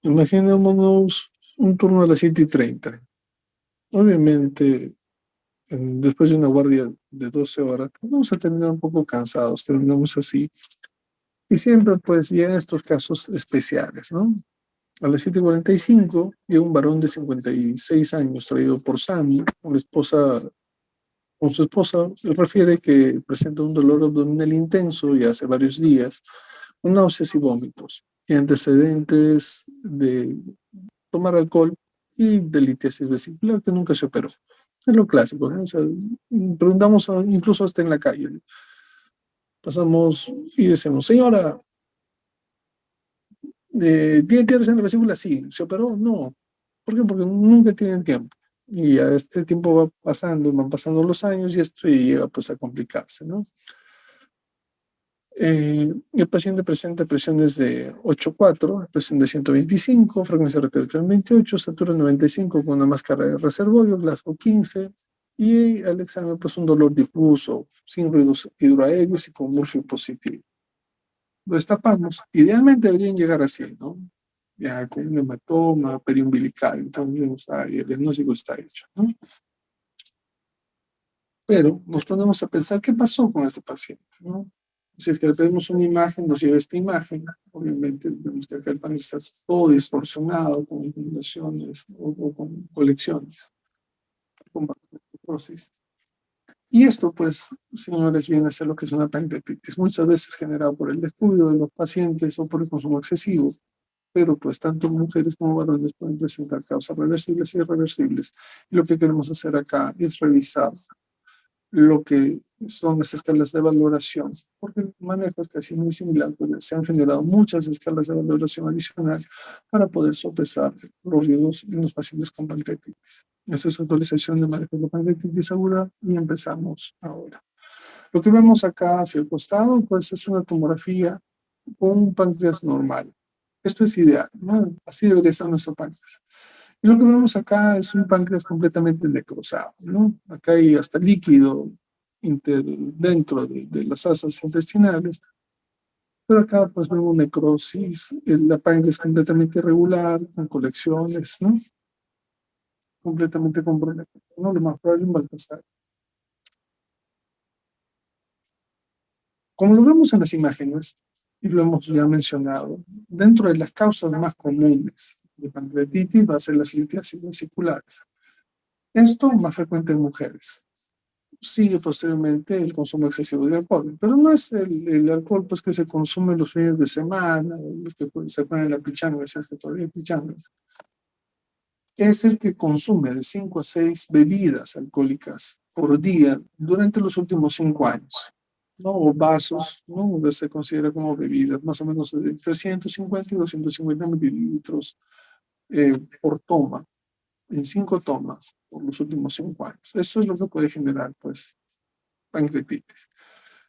Imaginémonos un turno a las 7:30. Obviamente, después de una guardia de 12 horas, pues vamos a terminar un poco cansados, terminamos así. Y siempre pues llegan estos casos especiales, ¿no? A las 7:45 llega un varón de 56 años traído por Sam, con su esposa, y refiere que presenta un dolor abdominal intenso ya hace varios días, con náuseas y vómitos, y antecedentes de tomar alcohol y de litiasis vesicular que nunca se operó. Es lo clásico, ¿no? O sea, preguntamos incluso hasta en la calle. Pasamos y decimos, señora, ¿tiene piedras en la vesícula? Sí. ¿Se operó? No. ¿Por qué? Porque nunca tienen tiempo. Y a este tiempo va pasando, van pasando los años y esto llega pues a complicarse, ¿no? El paciente presenta presiones de 8,4, presión de 125, frecuencia respiratoria 28, estatura 95 con una máscara de reservorio, Glasgow 15, y al examen pues un dolor difuso, sin ruidos hidroaéreos y con morfio positivo. Lo destapamos. Idealmente deberían llegar así, ¿no? Ya con un hematoma periumbilical, entonces el diagnóstico está hecho, ¿no? Pero nos ponemos a pensar qué pasó con este paciente, ¿no? Si es que le pedimos una imagen, nos llega esta imagen. Obviamente vemos que acá el panel está todo distorsionado, con acumulaciones o con colecciones, con necrosis. Y esto, pues, señores, viene a ser lo que es una pancreatitis, muchas veces generada por el descuido de los pacientes o por el consumo excesivo, pero pues tanto mujeres como varones pueden presentar causas reversibles e irreversibles. Y lo que queremos hacer acá es revisar lo que son las escalas de valoración, porque el manejo es casi muy similar, pero se han generado muchas escalas de valoración adicional para poder sopesar los riesgos en los pacientes con pancreatitis. Eso es actualización de manejo de la pancreatitis aguda y empezamos ahora. Lo que vemos acá hacia el costado, pues es una tomografía con un páncreas normal. Esto es ideal, ¿no? Así debería estar nuestro páncreas. Y lo que vemos acá es un páncreas completamente necrosado, ¿no? Acá hay hasta líquido dentro de las asas intestinales, pero acá pues vemos necrosis, la páncreas completamente irregular, con colecciones, ¿no? Completamente comprometido, ¿no? Lo más probable es un Baltasar. Como lo vemos en las imágenes, y lo hemos ya mencionado, dentro de las causas más comunes de pancreatitis va a ser las litiasis vesiculares. Esto más frecuente en mujeres. Sigue posteriormente el consumo excesivo de alcohol, pero no es el alcohol pues, que se consume los fines de semana, los que se ponen la pichanga, si es que todavía hay pichangas. Es el que consume de 5 a 6 bebidas alcohólicas por día durante los últimos 5 años, ¿no? O vasos, ¿no? Se considera como bebidas, más o menos de 350 y 250 mililitros por toma, en 5 tomas por los últimos 5 años. Eso es lo que puede generar, pues, pancreatitis.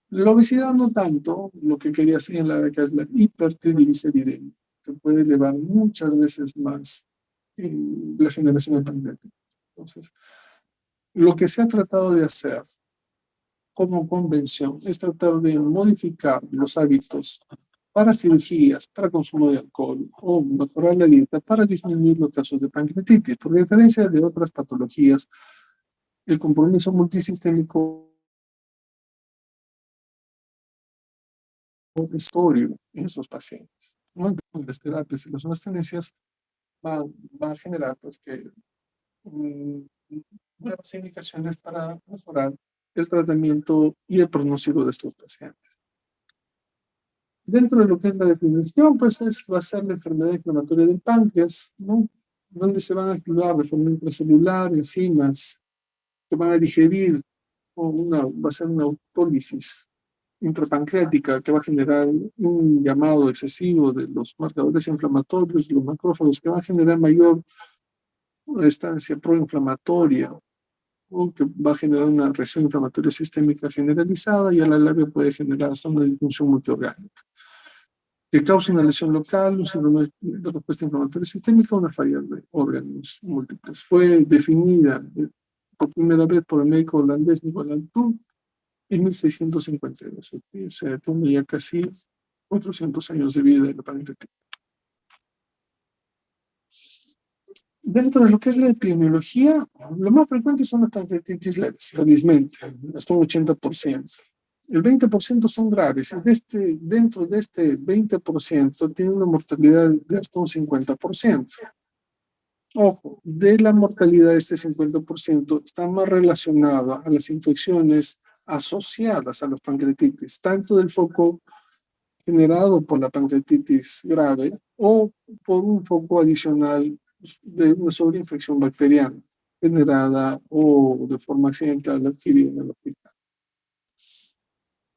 La obesidad no tanto, lo que quería señalar acá es la hipertrigliceridemia, que puede elevar muchas veces más la generación de pancreatitis. Entonces, lo que se ha tratado de hacer como convención es tratar de modificar los hábitos para cirugías, para consumo de alcohol o mejorar la dieta para disminuir los casos de pancreatitis. Por diferencia de otras patologías, el compromiso multisistémico historia en esos pacientes, ¿no? Las terapias y las nuevas tendencias van a generar pues, que um, nuevas indicaciones para mejorar el tratamiento y el pronóstico de estos pacientes. Dentro de lo que es la definición, pues va a ser la enfermedad inflamatoria del páncreas, ¿no? Donde se van a activar de forma intracelular enzimas que van a digerir, va a ser una autólisis intrapancreática que va a generar un llamado excesivo de los marcadores inflamatorios, los macrófagos, que va a generar mayor estancia proinflamatoria, o que va a generar una reacción inflamatoria sistémica generalizada y a la larga puede generar hasta una disfunción multiorgánica que causa una lesión local, un síndrome de respuesta inflamatoria sistémica o una falla de órganos múltiples. Fue definida por primera vez por el médico holandés Nicolas Tull en 1652. Se tiene ya casi 400 años de vida de la pancreatitis. Dentro de lo que es la epidemiología, lo más frecuente son las pancreatitis leves, felizmente, hasta un 80%. El 20% son graves y dentro de este 20% tiene una mortalidad de hasta un 50%. Ojo, de la mortalidad de este 50% está más relacionada a las infecciones asociadas a la pancreatitis, tanto del foco generado por la pancreatitis grave o por un foco adicional de una sobreinfección bacteriana generada o de forma accidental adquirida en el hospital.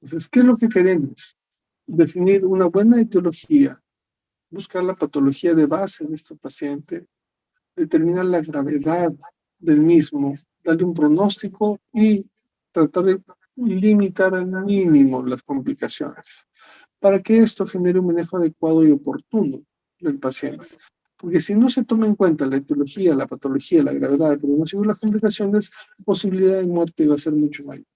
Entonces, ¿qué es lo que queremos? Definir una buena etiología, buscar la patología de base de este paciente, determinar la gravedad del mismo, darle un pronóstico y tratar de limitar al mínimo las complicaciones para que esto genere un manejo adecuado y oportuno del paciente. Porque si no se toma en cuenta la etiología, la patología, la gravedad, el pronóstico y las complicaciones, la posibilidad de muerte va a ser mucho mayor.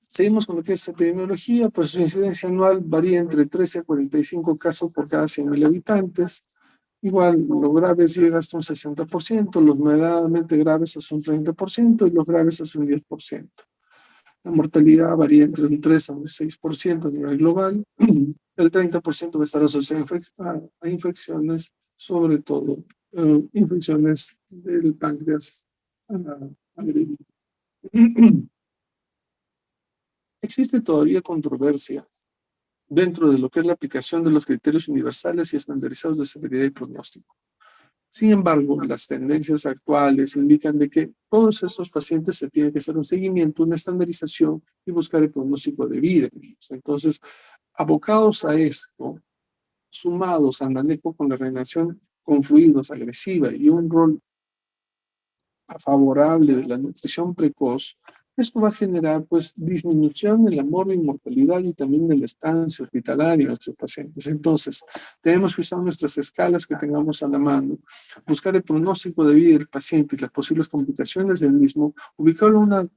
Seguimos con lo que es epidemiología, pues su incidencia anual varía entre 13 a 45 casos por cada 100.000 habitantes. Igual, los graves llega hasta un 60%, los moderadamente graves hasta un 30% y los graves hasta un 10%. La mortalidad varía entre un 3 a un 6% a nivel global. El 30% va a estar asociado a infecciones, sobre todo infecciones del páncreas agredido. Existe todavía controversia dentro de lo que es la aplicación de los criterios universales y estandarizados de severidad y pronóstico. Sin embargo, las tendencias actuales indican de que todos estos pacientes se tiene que hacer un seguimiento, una estandarización y buscar el pronóstico de vida. Entonces, abocados a esto, sumados al manejo con la reanimación con fluidos agresiva y un rol favorable de la nutrición precoz, esto va a generar pues disminución en la mortalidad y también en la estancia hospitalaria de nuestros pacientes. Entonces, tenemos que usar nuestras escalas que tengamos a la mano, buscar el pronóstico de vida del paciente y las posibles complicaciones del mismo, ubicarlo en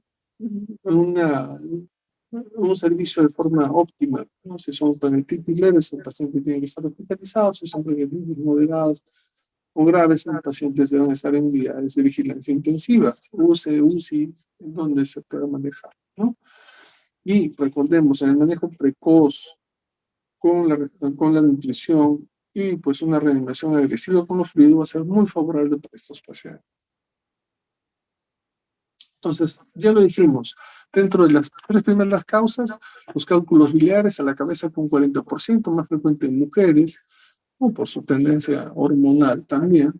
un servicio de forma óptima, ¿no? Si son pancreatitis leves, el paciente tiene que estar hospitalizado; si son pancreatitis moderadas o graves, los pacientes deben estar en unidades de vigilancia intensiva, UCI, en donde se pueda manejar, ¿no? Y recordemos, en el manejo precoz con la nutrición y pues una reanimación agresiva con los fluidos va a ser muy favorable para estos pacientes. Entonces, ya lo dijimos, dentro de las tres primeras causas, los cálculos biliares a la cabeza con 40%, más frecuente en mujeres, o por su tendencia hormonal también,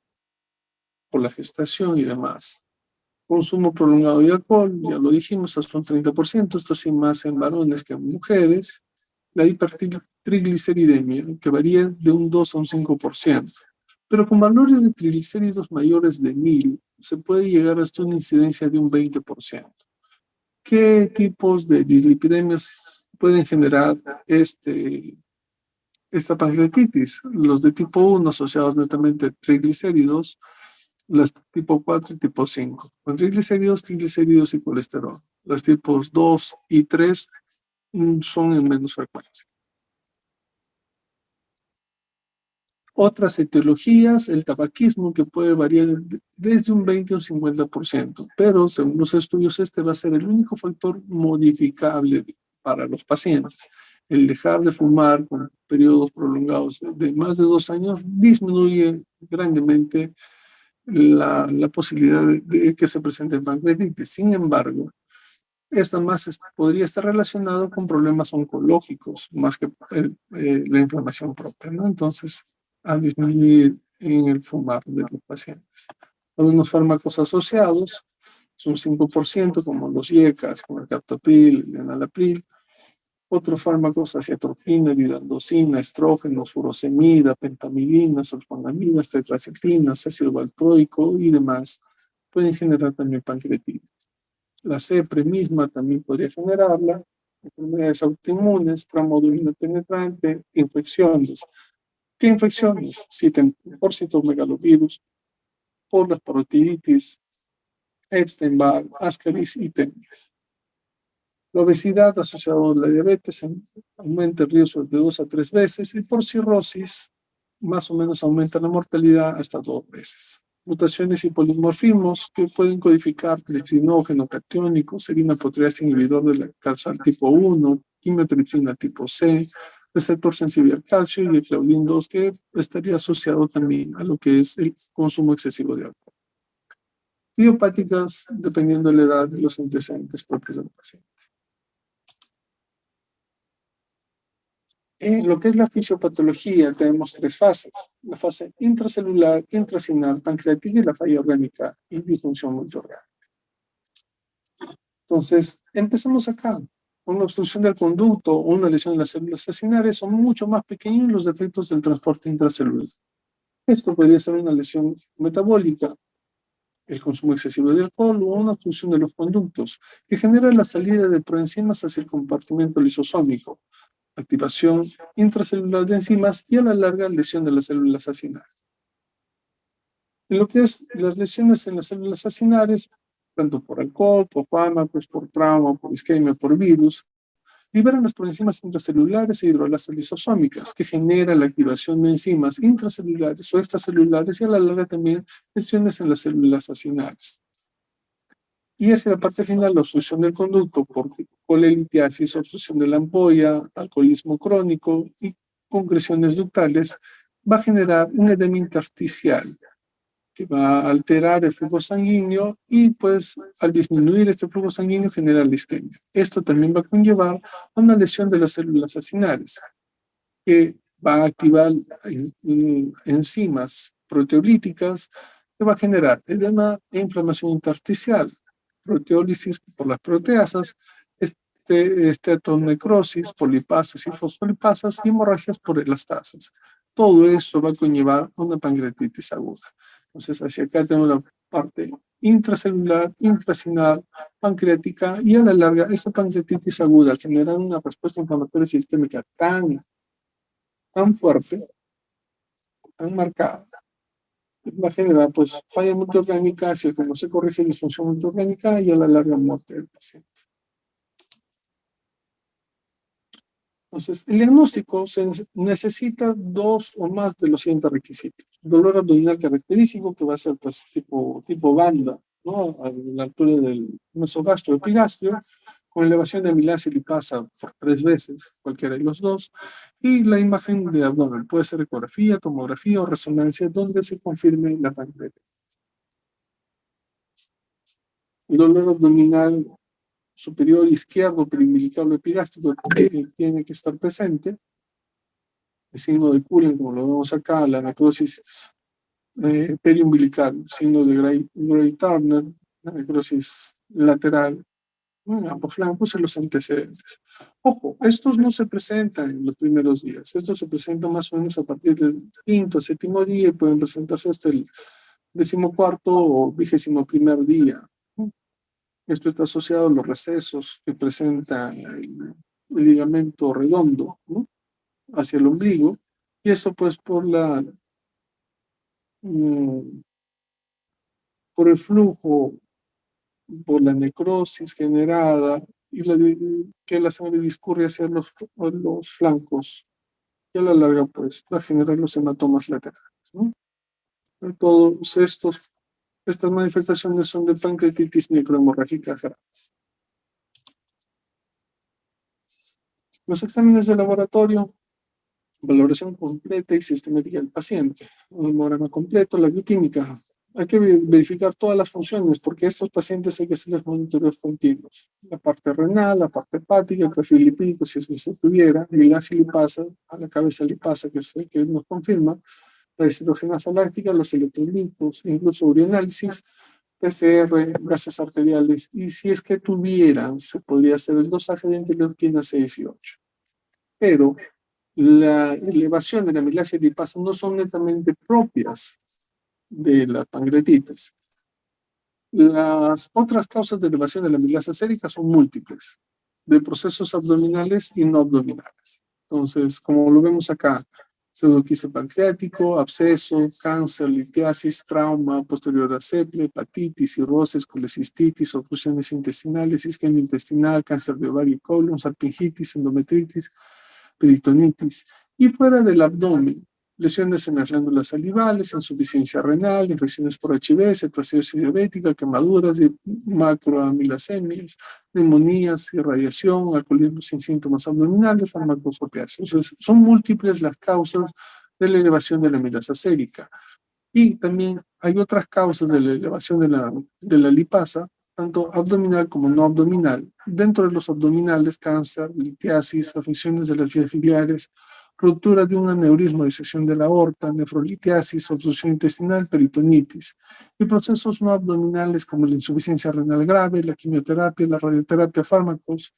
por la gestación y demás. Consumo prolongado de alcohol, ya lo dijimos, hasta un 30%, esto sí más en varones que en mujeres. La hipertrigliceridemia, que varía de un 2 a un 5%. Pero con valores de triglicéridos mayores de 1000, se puede llegar hasta una incidencia de un 20%. ¿Qué tipos de dislipidemias pueden generar esta pancreatitis? Los de tipo 1 asociados netamente a triglicéridos, las tipo 4 y tipo 5. Con triglicéridos y colesterol. Las tipos 2 y 3 son en menos frecuencia. Otras etiologías, el tabaquismo, que puede variar desde un 20 a un 50%, pero según los estudios este va a ser el único factor modificable para los pacientes. El dejar de fumar con periodos prolongados de más de 2 años disminuye grandemente la posibilidad de que se presente pancreatitis. Sin embargo, esta más podría estar relacionado con problemas oncológicos más que la inflamación propia, ¿no? Entonces, a disminuir en el fumar de los pacientes. Algunos fármacos asociados son 5%, como los IECAS, como el captopril, el enalapril. Otros fármacos, acetropina, didandosina, estrógenos, furosemida, pentamidina, sulfonamidas, tetraciclinas, ácido valproico y demás, pueden generar también pancreatitis. La CEPRE misma también podría generarla, enfermedades autoinmunes, traumodulina penetrante, infecciones. ¿Qué infecciones? Por citomegalovirus, por las parotiditis, Epstein-Barr, Ascaris y Tenias. La obesidad asociada a la diabetes aumenta el riesgo de 2 a 3 veces, y por cirrosis más o menos aumenta la mortalidad hasta 2 veces. Mutaciones y polimorfismos que pueden codificar tripsinógeno catiónico, serina proteasa inhibidor de la calzal tipo 1, quimiotripsina tipo C, receptor sensible al calcio y el claudin 2 que estaría asociado también a lo que es el consumo excesivo de alcohol. Idiopáticas dependiendo de la edad de los antecedentes propios del paciente. En lo que es la fisiopatología tenemos 3 fases: la fase intracelular, intracinal, pancreática y la falla orgánica y disfunción multiorgánica. Entonces, empecemos acá. Una obstrucción del conducto o una lesión de las células acinares son mucho más pequeños los defectos del transporte intracelular. Esto podría ser una lesión metabólica, el consumo excesivo de alcohol o una obstrucción de los conductos que genera la salida de proenzimas hacia el compartimento lisosómico, activación intracelular de enzimas y a la larga lesión de las células acinares. En lo que es las lesiones en las células acinares, tanto por alcohol, por fármacos, por trauma, por isquemia, por virus, liberan las proenzimas intracelulares e hidrolasas lisosómicas que generan la activación de enzimas intracelulares o extracelulares y a la larga también lesiones en las células acinares. Y hacia la parte final, la obstrucción del conducto por colelitiasis, obstrucción de la ampolla, alcoholismo crónico y concreciones ductales, va a generar un edema intersticial que va a alterar el flujo sanguíneo y pues al disminuir este flujo sanguíneo genera la isquemia. Esto también va a conllevar a una lesión de las células acinares que va a activar enzimas proteolíticas que va a generar edema e inflamación intersticial, proteólisis por las proteasas, esteatonecrosis, polipasas y fosfolipasas y hemorragias por elastasas. Todo eso va a conllevar a una pancreatitis aguda. Entonces, hacia acá tenemos la parte intracelular, intracinal, pancreática y a la larga esta pancreatitis aguda genera una respuesta inflamatoria sistémica tan fuerte, tan marcada, va a generar pues falla multiorgánica, si es que no se corrige disfunción multiorgánica y a la larga muerte del paciente. Entonces, el diagnóstico se necesita 2 o más de los siguientes requisitos: dolor abdominal característico, que va a ser pues tipo banda, ¿no? A la altura del mesogastro epigastrio, con elevación de amilasa y lipasa por 3 veces, cualquiera de los dos, y la imagen de abdomen, puede ser ecografía, tomografía o resonancia, donde se confirme la pancreatitis. El dolor abdominal superior izquierdo periumbilical o epigástrico tiene que estar presente. El signo de Cullen, como lo vemos acá, la necrosis periumbilical, signo de Gray-Turner, la necrosis lateral, en ambos flancos en los antecedentes. Ojo, estos no se presentan en los primeros días, estos se presentan más o menos a partir del 5º, 7º día y pueden presentarse hasta el 14º o 21º día. Esto está asociado a los recesos que presenta el ligamento redondo, ¿no? Hacia el ombligo, y esto pues por el flujo, por la necrosis generada y que la sangre discurre hacia los flancos, y a la larga pues va a generar los hematomas laterales, ¿no? Todos estas manifestaciones son de pancreatitis necrohemorrágica graves. Los exámenes de laboratorio: valoración completa y sistemática del paciente, un hemograma completo, la bioquímica. Hay que verificar todas las funciones porque estos pacientes hay que hacerles monitoreos continuos. La parte renal, la parte hepática, el perfil lipídico, si es que se tuviera, y la lipasa, a la cabeza lipasa que nos confirma, la deshidrogenasa láctica, los electrolitos, incluso urinálisis, PCR, gases arteriales, y si es que tuvieran, se podría hacer el dosaje de interleuquina 6 y 8. Pero la elevación de la amilasa y lipasa no son netamente propias de la pancreatitis. Las otras causas de elevación de la amilasa sérica son múltiples, de procesos abdominales y no abdominales. Entonces, como lo vemos acá, pseudoquiste pancreático, absceso, cáncer, litiasis, trauma, posterior aceplia, hepatitis, cirrosis, colecistitis, obstrucciones intestinales, isquemia intestinal, cáncer de ovario y colon, salpingitis, endometritis, peritonitis. Y fuera del abdomen, lesiones en las glándulas salivales, insuficiencia renal, infecciones por HIV, cetoacidosis diabética, quemaduras de macroamilacemias, neumonías, irradiación, alcoholismo sin síntomas abdominales, fármacos opiáceos. Son múltiples las causas de la elevación de la amilasa sérica. Y también hay otras causas de la elevación de la lipasa, tanto abdominal como no abdominal. Dentro de los abdominales, cáncer, litiasis, afecciones de las vías biliares, ruptura de un aneurisma, disección de la aorta, nefrolitiasis, obstrucción intestinal, peritonitis. Y procesos no abdominales como la insuficiencia renal grave, la quimioterapia, la radioterapia, fármacos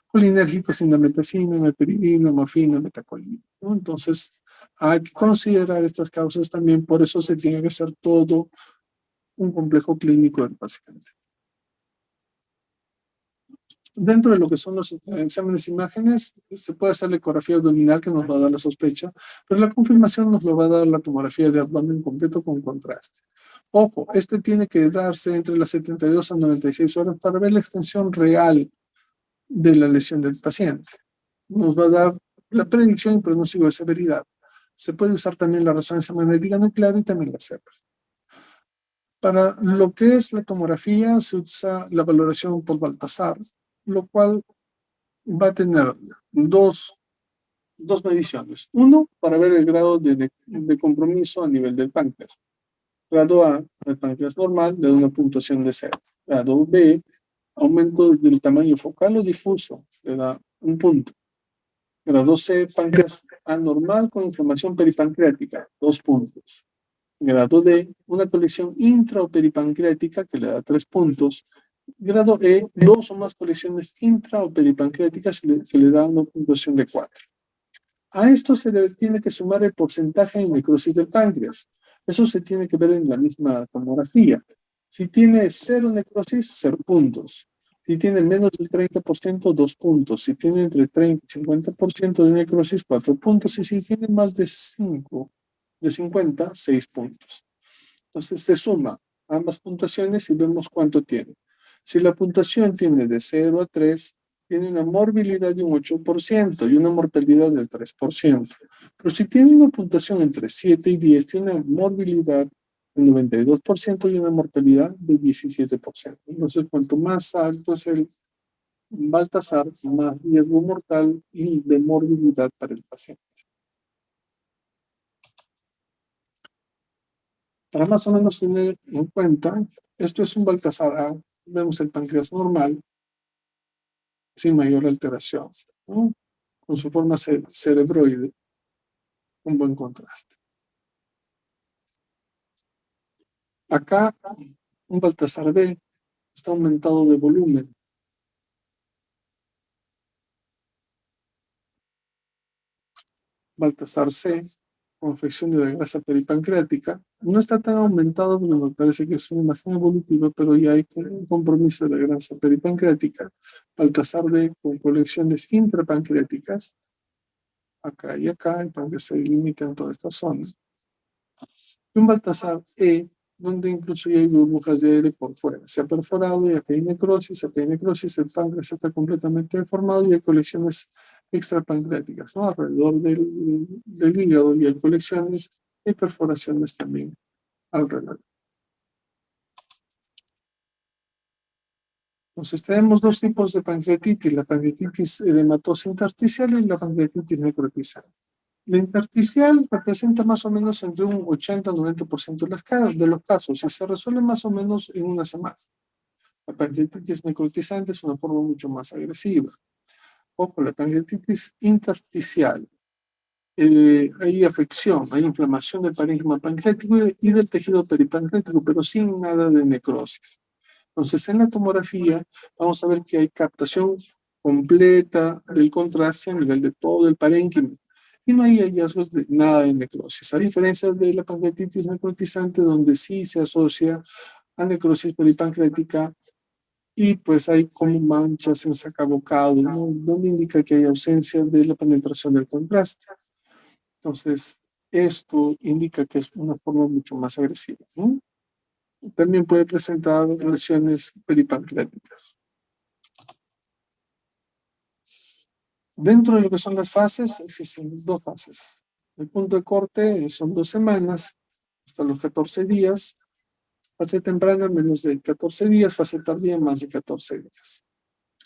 colinérgicos, indometacina, meperidina, morfina, metacolina, ¿no? Entonces, hay que considerar estas causas también, por eso se tiene que hacer todo un complejo clínico del paciente. Dentro de lo que son los exámenes de imágenes, se puede hacer la ecografía abdominal que nos va a dar la sospecha, pero la confirmación nos lo va a dar la tomografía de abdomen completo con contraste. Ojo, este tiene que darse entre las 72 a 96 horas para ver la extensión real de la lesión del paciente. Nos va a dar la predicción y pronóstico de severidad. Se puede usar también la resonancia magnética nuclear y también la CEPR. Para lo que es la tomografía se usa la valoración por Baltasar, lo cual va a tener dos mediciones. Uno, para ver el grado de compromiso a nivel del páncreas. Grado A, el páncreas normal, le da una puntuación de 0. Grado B, aumento del tamaño focal o difuso, le da un punto. Grado C, páncreas anormal con inflamación peripancreática, 2 puntos. Grado D, una colección intraoperipancreática que le da 3 puntos. Grado E, 2 o más colecciones intraoperipancreáticas que le da una puntuación de 4. A esto se le tiene que sumar el porcentaje de necrosis del páncreas. Eso se tiene que ver en la misma tomografía. Si tiene 0 necrosis, 0 puntos. Si tiene menos del 30%, 2 puntos. Si tiene entre 30 y 50% de necrosis, 4 puntos. Y si tiene más de 50, 6 puntos. Entonces se suma ambas puntuaciones y vemos cuánto tiene. Si la puntuación tiene de 0 a 3, tiene una morbilidad de un 8% y una mortalidad del 3%. Pero si tiene una puntuación entre 7 y 10, tiene una morbilidad del 92% y una mortalidad del 17%. Entonces, cuanto más alto es el Baltasar, más riesgo mortal y de morbilidad para el paciente. Para más o menos tener en cuenta, esto es un Baltasar A, vemos el páncreas normal, sin mayor alteración, ¿no? Con su forma cerebroide, un buen contraste. Acá, un Baltasar B está aumentado de volumen. Baltasar C, confección de la grasa peripancreática, no está tan aumentado porque me parece que es una imagen evolutiva, pero ya hay un compromiso de la grasa peripancreática. Baltasar D con colecciones intrapancreáticas, acá y acá, entonces se delimitan toda esta zona. Y un Baltasar E, donde incluso ya hay burbujas de aire por fuera. Se ha perforado y acá hay necrosis, el páncreas está completamente deformado y hay colecciones extrapancreáticas, ¿no? Alrededor del hígado y hay colecciones y perforaciones también alrededor. Entonces tenemos dos tipos de pancreatitis, la pancreatitis edematosa intersticial y la pancreatitis necrotizante. La intersticial representa más o menos entre un 80-90% de los casos y se resuelve más o menos en una semana. La pancreatitis necrotizante es una forma mucho más agresiva. Ojo, la pancreatitis intersticial. Hay afección, hay inflamación del parénquima pancreático y del tejido peripancreático, pero sin nada de necrosis. Entonces, en la tomografía vamos a ver que hay captación completa del contraste a nivel de todo el parénquima y no hay hallazgos de nada de necrosis, a diferencia de la pancreatitis necrotizante, donde sí se asocia a necrosis peripancreática y pues hay como manchas en sacabocado, ¿no? Donde indica que hay ausencia de la penetración del contraste. Entonces, esto indica que es una forma mucho más agresiva, ¿no? También puede presentar lesiones peripancreáticas. Dentro de lo que son las fases, existen dos fases. El punto de corte son 2 semanas, hasta los 14 días. Fase temprana menos de 14 días, fase tardía más de 14 días.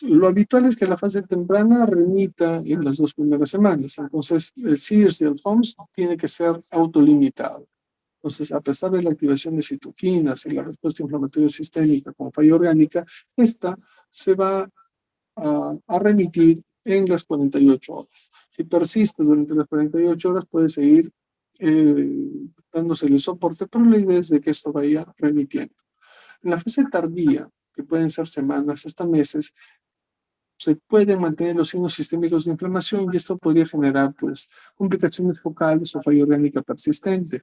Lo habitual es que la fase temprana remita en las 2 primeras semanas. Entonces, el CIRS y el HOMS tiene que ser autolimitado. Entonces, a pesar de la activación de citoquinas y la respuesta inflamatoria sistémica como falla orgánica, esta se va a remitir en las 48 horas. Si persiste durante las 48 horas, puede seguir dándose el soporte, pero la idea es de que esto vaya remitiendo. En la fase tardía, que pueden ser semanas hasta meses, se pueden mantener los signos sistémicos de inflamación y esto podría generar pues complicaciones focales o falla orgánica persistente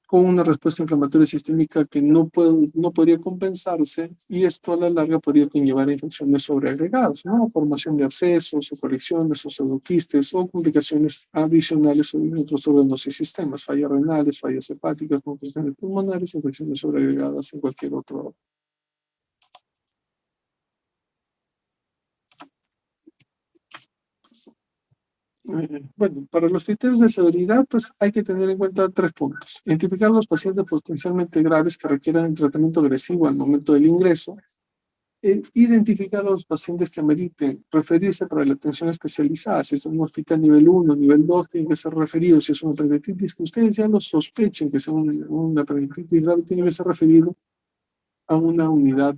con una respuesta inflamatoria sistémica que no podría compensarse y esto a la larga podría conllevar a infecciones sobreagregadas, ¿no? Formación de abscesos o colecciones o pseudoquistes o complicaciones adicionales en otros órganos y sistemas, fallas renales, fallas hepáticas, complicaciones pulmonares, infecciones sobreagregadas en cualquier otro. Bueno, para los criterios de severidad, pues hay que tener en cuenta 3 puntos. Identificar los pacientes potencialmente graves que requieran tratamiento agresivo al momento del ingreso. Identificar a los pacientes que ameriten referirse para la atención especializada. Si es un hospital nivel 1, nivel 2, tienen que ser referidos. Si es una apendicitis que ustedes ya lo sospechen que es una apendicitis grave, tiene que ser referido a una unidad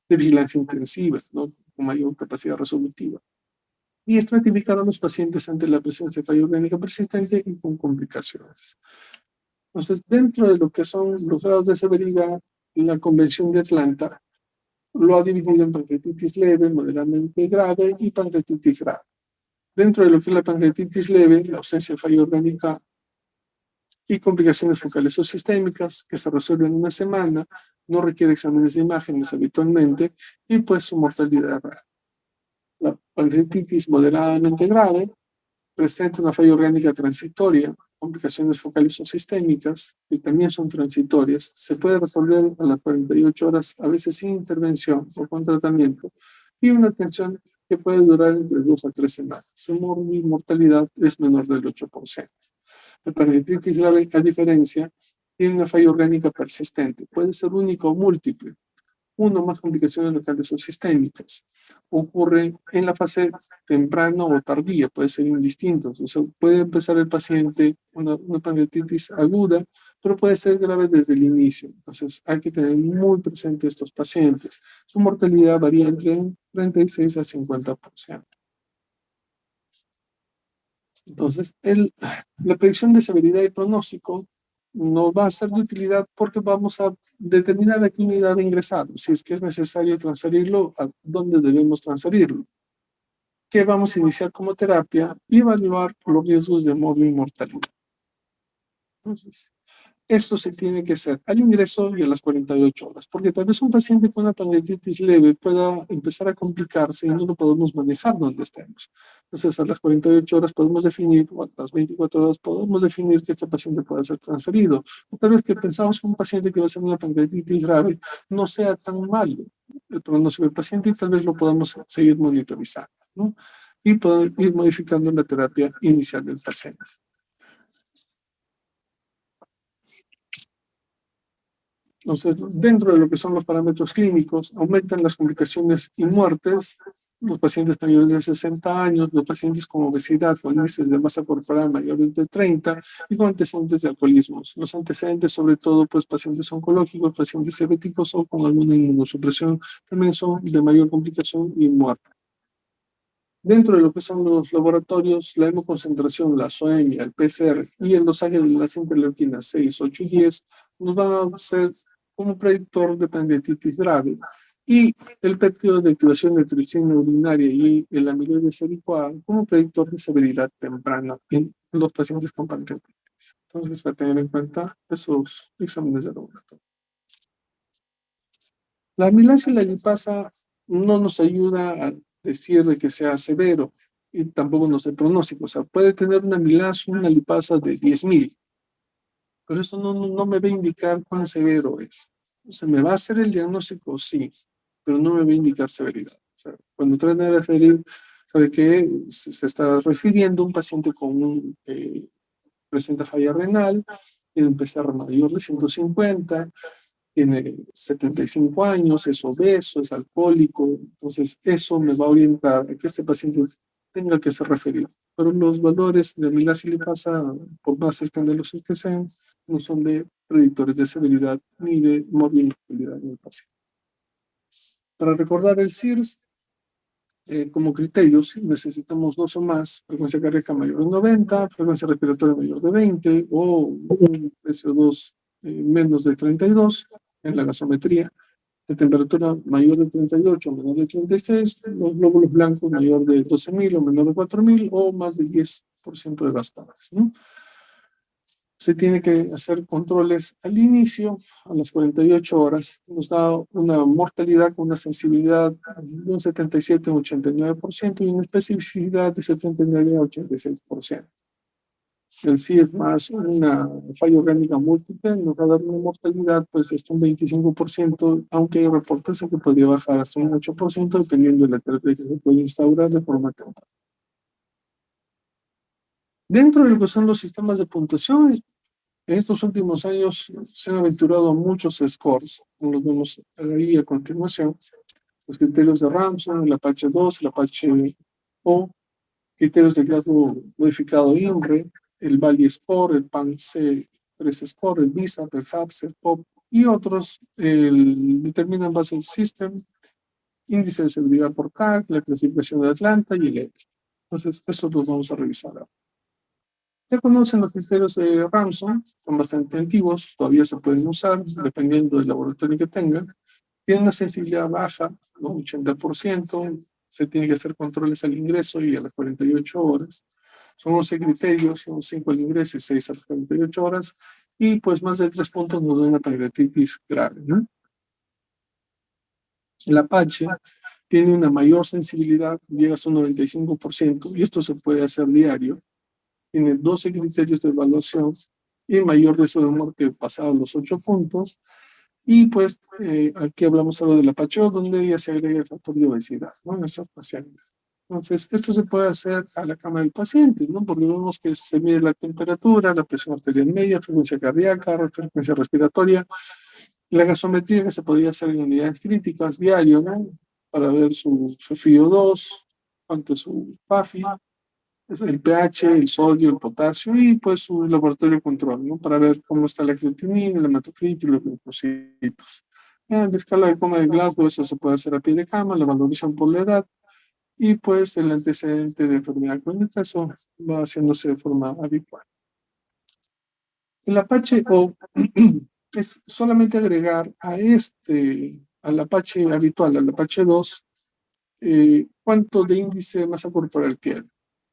de vigilancia intensiva, ¿no? Con mayor capacidad resolutiva. Y estratificar a los pacientes ante la presencia de falla orgánica persistente y con complicaciones. Entonces, dentro de lo que son los grados de severidad, la Convención de Atlanta lo ha dividido en pancreatitis leve, moderadamente grave y pancreatitis grave. Dentro de lo que es la pancreatitis leve, la ausencia de falla orgánica y complicaciones focales o sistémicas que se resuelven en una semana, no requiere exámenes de imágenes habitualmente y pues su mortalidad rara. La pancreatitis moderadamente grave presenta una falla orgánica transitoria, complicaciones focales o sistémicas, que también son transitorias, se puede resolver a las 48 horas, a veces sin intervención o con tratamiento, y una atención que puede durar entre 2 a 3 semanas. Su mortalidad es menor del 8%. La pancreatitis grave, a diferencia, tiene una falla orgánica persistente, puede ser única o múltiple, uno más complicaciones locales o sistémicas. Ocurre en la fase temprana o tardía, puede ser indistinto. O sea, puede empezar el paciente una pancreatitis aguda, pero puede ser grave desde el inicio. Entonces, hay que tener muy presente estos pacientes. Su mortalidad varía entre un 36 a 50%. Entonces, la predicción de severidad y pronóstico nos va a ser de utilidad porque vamos a determinar a qué unidad de ingresar, si es que es necesario transferirlo, a dónde debemos transferirlo, qué vamos a iniciar como terapia y evaluar los riesgos de morbio y mortalidad. Entonces, esto se tiene que hacer al ingreso y a las 48 horas, porque tal vez un paciente con una pancreatitis leve pueda empezar a complicarse y no lo podemos manejar donde estemos. Entonces, a las 48 horas podemos definir, o a las 24 horas podemos definir que este paciente puede ser transferido. O tal vez que pensamos que un paciente que va a ser una pancreatitis grave no sea tan malo el pronóstico del paciente y tal vez lo podamos seguir monitorizando, ¿no? Y poder ir modificando la terapia inicial del paciente. Entonces, dentro de lo que son los parámetros clínicos, aumentan las complicaciones y muertes, los pacientes mayores de 60 años, los pacientes con obesidad, con índices de masa corporal mayores de 30 y con antecedentes de alcoholismo. Los antecedentes, sobre todo, pues pacientes oncológicos, pacientes diabéticos o con alguna inmunosupresión, también son de mayor complicación y muerte. Dentro de lo que son los laboratorios, la hemoconcentración, la azoemia, el PCR y el dosaje de las interleuquinas 6, 8 y 10 nos van a ser como predictor de pancreatitis grave. Y el péptido de activación de tripsina urinaria y el amiloide ericoa como predictor de severidad temprana en los pacientes con pancreatitis. Entonces, a tener en cuenta esos exámenes de laboratorio. La amilasa y la lipasa no nos ayuda a decir de que sea severo y tampoco nos da pronóstico. O sea, puede tener una amilasa, una lipasa de 10.000, pero eso no me va a indicar cuán severo es. O sea, me va a hacer el diagnóstico, sí, pero no me va a indicar severidad. O sea, cuando tratan de referir, sabe que se está refiriendo a un paciente con presenta falla renal, tiene un PCR mayor de 150, tiene 75 años, es obeso, es alcohólico, entonces eso me va a orientar a que este paciente tenga que ser referido. Pero los valores de amilasa y lipasa, por más escandalosos que sean, no son de predictores de severidad ni de morbilidad en el paciente. Para recordar el CIRS, como criterios, necesitamos dos o más: frecuencia cardíaca mayor de 90, frecuencia respiratoria mayor de 20 o un SO2 menos de 32 en la gasometría, de temperatura mayor de 38 o menor de 36, los glóbulos blancos mayor de 12.000 o menor de 4.000 o más del 10% de bastones, ¿no? Se tiene que hacer controles al inicio, a las 48 horas. Nos da una mortalidad con una sensibilidad de un 77 a un 89% y una especificidad de 79 a 86%. El CIR más una falla orgánica múltiple nos va a dar una mortalidad pues hasta un 25%, aunque hay reportes de que podría bajar hasta un 8% dependiendo de la terapia que se puede instaurar de forma temprana. Dentro de lo que son los sistemas de puntuación, en estos últimos años se han aventurado muchos scores, como los vemos ahí a continuación. Los criterios de Ramsay, el Apache 2, el Apache O, criterios de Glasgow modificado INRE, el Valley Score, el PAN-C3 Score, el VISAP, el FAPS, el POP y otros determinan Basel System, índice de seguridad por TAC, la clasificación de Atlanta y el EPI. Entonces, estos los vamos a revisar ahora. Ya conocen los criterios de Ramsay, son bastante antiguos, todavía se pueden usar dependiendo del laboratorio que tengan. Tienen una sensibilidad baja, ¿no? 80%, se tiene que hacer controles al ingreso y a las 48 horas. Son 11 criterios, son 5 al ingreso y 6 a las 48 horas, y pues más de 3 puntos nos da una pancreatitis grave, ¿no? El Apache tiene una mayor sensibilidad, llega hasta un 95%, y esto se puede hacer diario. Tiene 12 criterios de evaluación y mayor riesgo de muerte pasado los 8 puntos. Y pues aquí hablamos algo del Apache, donde ya se agrega el factor de obesidad, ¿no? En estos pacientes. Entonces, esto se puede hacer a la cama del paciente, ¿no? Porque vemos que se mide la temperatura, la presión arterial media, frecuencia cardíaca, frecuencia respiratoria, la gasometría que se podría hacer en unidades críticas diario, ¿no? Para ver su FiO2, cuánto es su PAFI, el pH, el sodio, el potasio y pues su laboratorio de control, ¿no? Para ver cómo está la creatinina, el hematocrito y los leucocitos. En la escala de coma de Glasgow, eso se puede hacer a pie de cama, la valoración por la edad y pues el antecedente de enfermedad crónica, eso va haciéndose de forma habitual. El Apache O es solamente agregar al Apache habitual, al Apache 2, cuánto de índice de masa corporal tiene.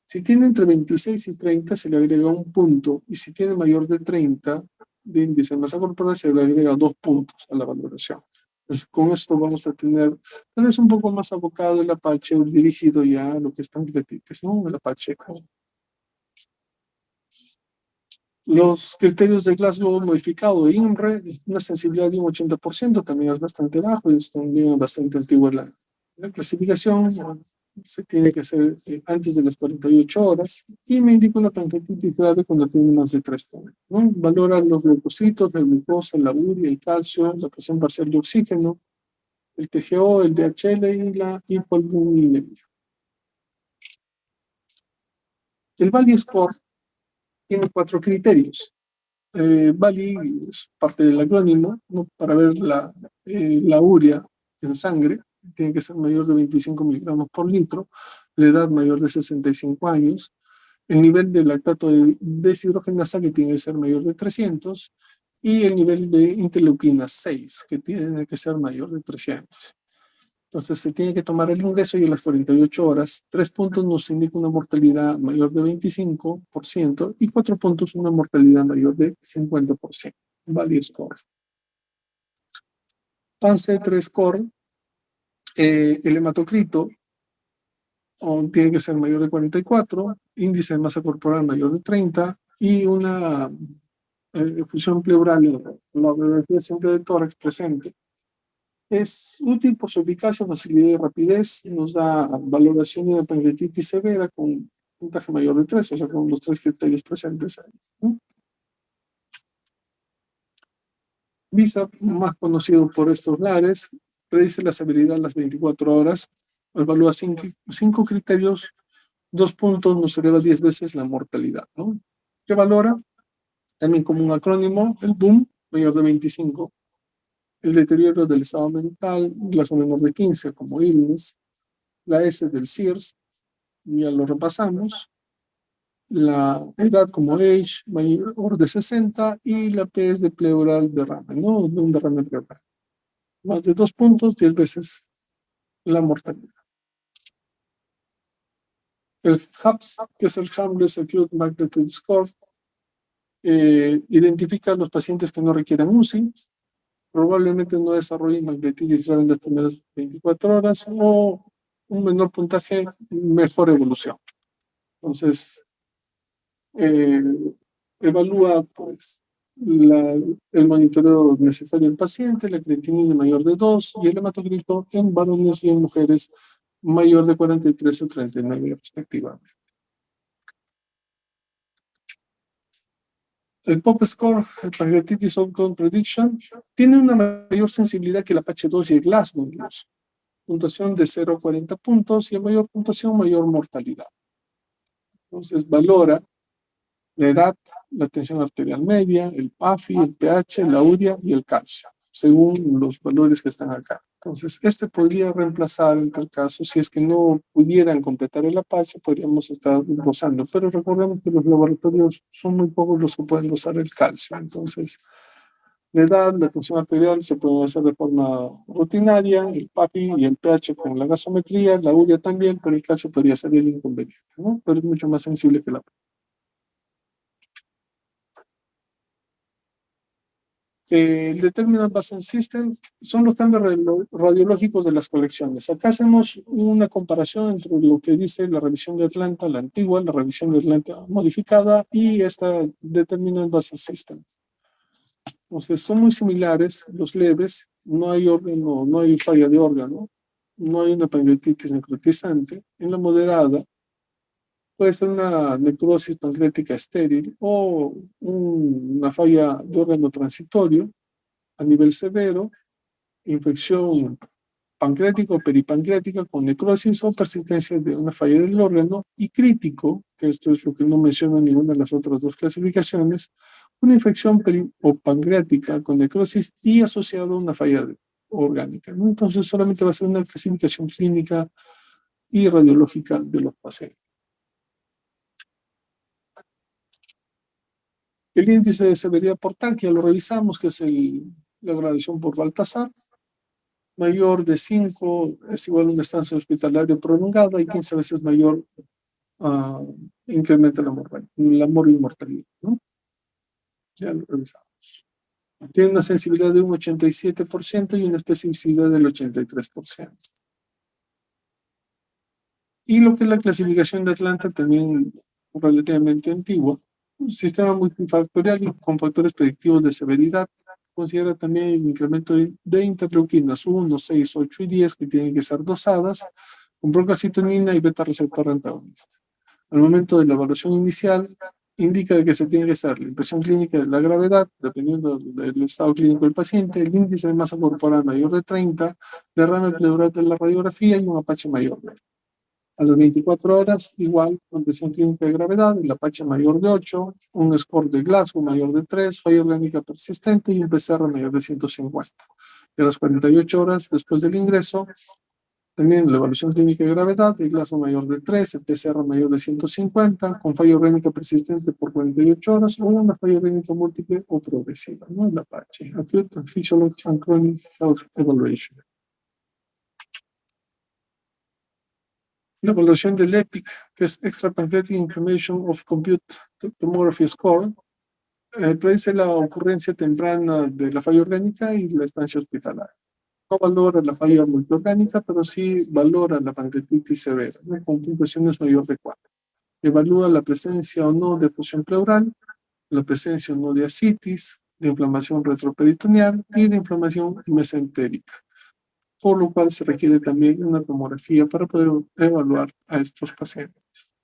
Si tiene entre 26 y 30, se le agrega un punto, y si tiene mayor de 30 de índice de masa corporal, se le agrega 2 puntos a la valoración. Entonces, con esto vamos a tener, tal vez un poco más abocado el Apache, dirigido ya a lo que es pancreatitis, ¿no? El Apache. Los criterios de Glasgow modificado, INRE, una sensibilidad de un 80%, también es bastante bajo, y es también bastante antigua la clasificación. Se tiene que hacer antes de las 48 horas, y me indica una pancreatitis grave cuando tiene más de 3 puntos, ¿no? Valora los leucocitos, la glucosa, la urea, el calcio, la presión parcial de oxígeno, el TGO, el DHL y la hipoalbuminemia. El Valley Score tiene 4 criterios. Valley es parte del acrónimo, ¿no? Para ver la urea en sangre, tiene que ser mayor de 25 miligramos por litro, la edad mayor de 65 años, el nivel de lactato de deshidrogenasa que tiene que ser mayor de 300 y el nivel de interleuquina 6 que tiene que ser mayor de 300. Entonces se tiene que tomar el ingreso y a las 48 horas, 3 puntos nos indica una mortalidad mayor de 25% y 4 puntos una mortalidad mayor de 50%. Valley Score. PAN-C3 Score, el hematocrito tiene que ser mayor de 44, índice de masa corporal mayor de 30 y una efusión pleural, la radiografía simple de tórax presente. Es útil por su eficacia, facilidad y rapidez. Nos da valoración de una pancreatitis severa con puntaje mayor de 3, o sea, con los 3 criterios presentes ahí, ¿no? Visa, más conocido por estos lares, predice la severidad a las 24 horas, evalúa 5 criterios, 2 puntos nos eleva 10 veces la mortalidad, ¿no? ¿Qué valora? También como un acrónimo, el BOOM, mayor de 25, el deterioro del estado mental, glaso menor de 15, como illness, la S del SIRS, ya lo repasamos, la edad como age, mayor de 60, y la P es de pleural derrame, ¿no? De un derrame pleural. Más de 2 puntos, 10 veces la mortalidad. El HAPS, que es el Harmless Acute Magnitude Score, identifica a los pacientes que no requieren UCI, probablemente no desarrollen magnetitis grave en las primeras 24 horas o un menor puntaje, mejor evolución. Entonces, eh, evalúa pues, el monitoreo necesario en paciente, la creatinina mayor de 2 y el hematocrito en varones y en mujeres mayor de 43 o 39 respectivamente. El POP Score, el Pancreatitis Outcome Prediction, tiene una mayor sensibilidad que el Apache-2 y el Glasgow incluso. Puntuación de 0 a 40 puntos y a mayor puntuación, mayor mortalidad. Entonces, valora la edad, la tensión arterial media, el PAFI, el pH, la urea y el calcio, según los valores que están acá. Entonces, este podría reemplazar en tal caso, si es que no pudieran completar el Apache, podríamos estar dosando, pero recordemos que los laboratorios son muy pocos los que pueden dosar el calcio. Entonces, la edad, la tensión arterial se puede hacer de forma rutinaria, el PAPI y el pH con la gasometría, la urea también, pero el calcio podría ser el inconveniente, ¿no? Pero es mucho más sensible que la. El Determinant Basal System son los cambios radiológicos de las colecciones. Acá hacemos una comparación entre lo que dice la revisión de Atlanta, la antigua, la revisión de Atlanta modificada y esta Determinant Basal System. Entonces son muy similares, los leves, no hay órgano, no hay falla de órgano, no hay una pancreatitis necrotizante. En la moderada puede ser una necrosis pancreática estéril o una falla de órgano transitorio a nivel severo, infección pancreática o peripancreática con necrosis o persistencia de una falla del órgano, y crítico, que esto es lo que no menciona ninguna de las otras dos clasificaciones, una infección o pancreática con necrosis y asociado a una falla orgánica, ¿no? Entonces solamente va a ser una clasificación clínica y radiológica de los pacientes. El índice de severidad por TAC ya lo revisamos, que es la gradación por Baltasar. Mayor de 5 es igual a una estancia hospitalaria prolongada y 15 veces mayor incrementa la mortalidad, ¿no? Ya lo revisamos. Tiene una sensibilidad de un 87% y una especificidad del 83%. Y lo que es la clasificación de Atlanta, también relativamente antigua, un sistema multifactorial con factores predictivos de severidad. Considera también el incremento de interleuquinas 1, 6, 8 y 10 que tienen que ser dosadas con procalcitonina y beta receptor antagonista. Al momento de la evaluación inicial, indica que se tiene que hacer la impresión clínica de la gravedad, dependiendo del estado clínico del paciente, el índice de masa corporal mayor de 30, derrame pleural de la radiografía y un Apache mayor. A las 24 horas, igual, con presión clínica de gravedad, el Apache mayor de 8, un score de Glasgow mayor de 3, falla orgánica persistente y un PCR mayor de 150. Y a las 48 horas después del ingreso, también la evaluación clínica de gravedad, el Glasgow mayor de 3, el PCR mayor de 150, con falla orgánica persistente por 48 horas o una falla orgánica múltiple o progresiva, ¿no? El Apache, Acute Physiological and Chronic Health Evaluation. La evaluación del EPIC, que es Extrapancreatic Inflammation of Compute Tomography Score, predice la ocurrencia temprana de la falla orgánica y la estancia hospitalaria. No valora la falla multiorgánica, pero sí valora la pancreatitis severa, ¿no? Con puntuaciones mayor de 4. Evalúa la presencia o no de fusión pleural, la presencia o no de ascitis, de inflamación retroperitoneal y de inflamación mesentérica, por lo cual se requiere también una tomografía para poder evaluar a estos pacientes.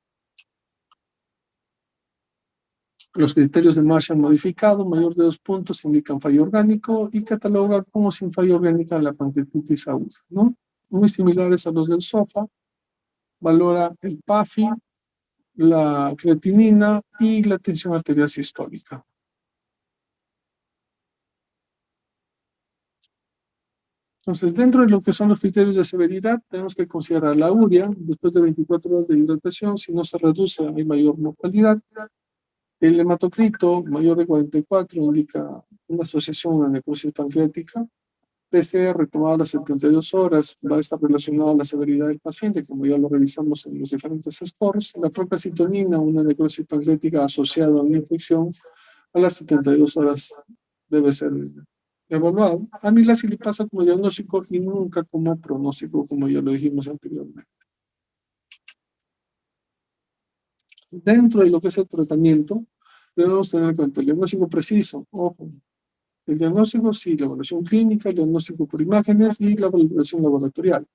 Los criterios de Marshall modificado, mayor de 2 puntos, indican fallo orgánico y cataloga como sin fallo orgánica la pancreatitis aguda, ¿no? Muy similares a los del SOFA, valora el PAFI, la creatinina y la tensión arterial sistólica. Entonces, dentro de lo que son los criterios de severidad, tenemos que considerar la urea, después de 24 horas de hidratación, si no se reduce, hay mayor mortalidad. El hematocrito mayor de 44 indica una asociación a necrosis pancreática. PCR tomado a las 72 horas va a estar relacionado a la severidad del paciente, como ya lo revisamos en los diferentes scores. La procalcitonina, una necrosis pancreática asociada a una infección, a las 72 horas debe ser evaluado. Amilasa y lipasa como diagnóstico y nunca como pronóstico, como ya lo dijimos anteriormente. Dentro de lo que es el tratamiento, debemos tener en cuenta el diagnóstico preciso. Ojo, el diagnóstico sí, la evaluación clínica, el diagnóstico por imágenes y la valoración laboratorial.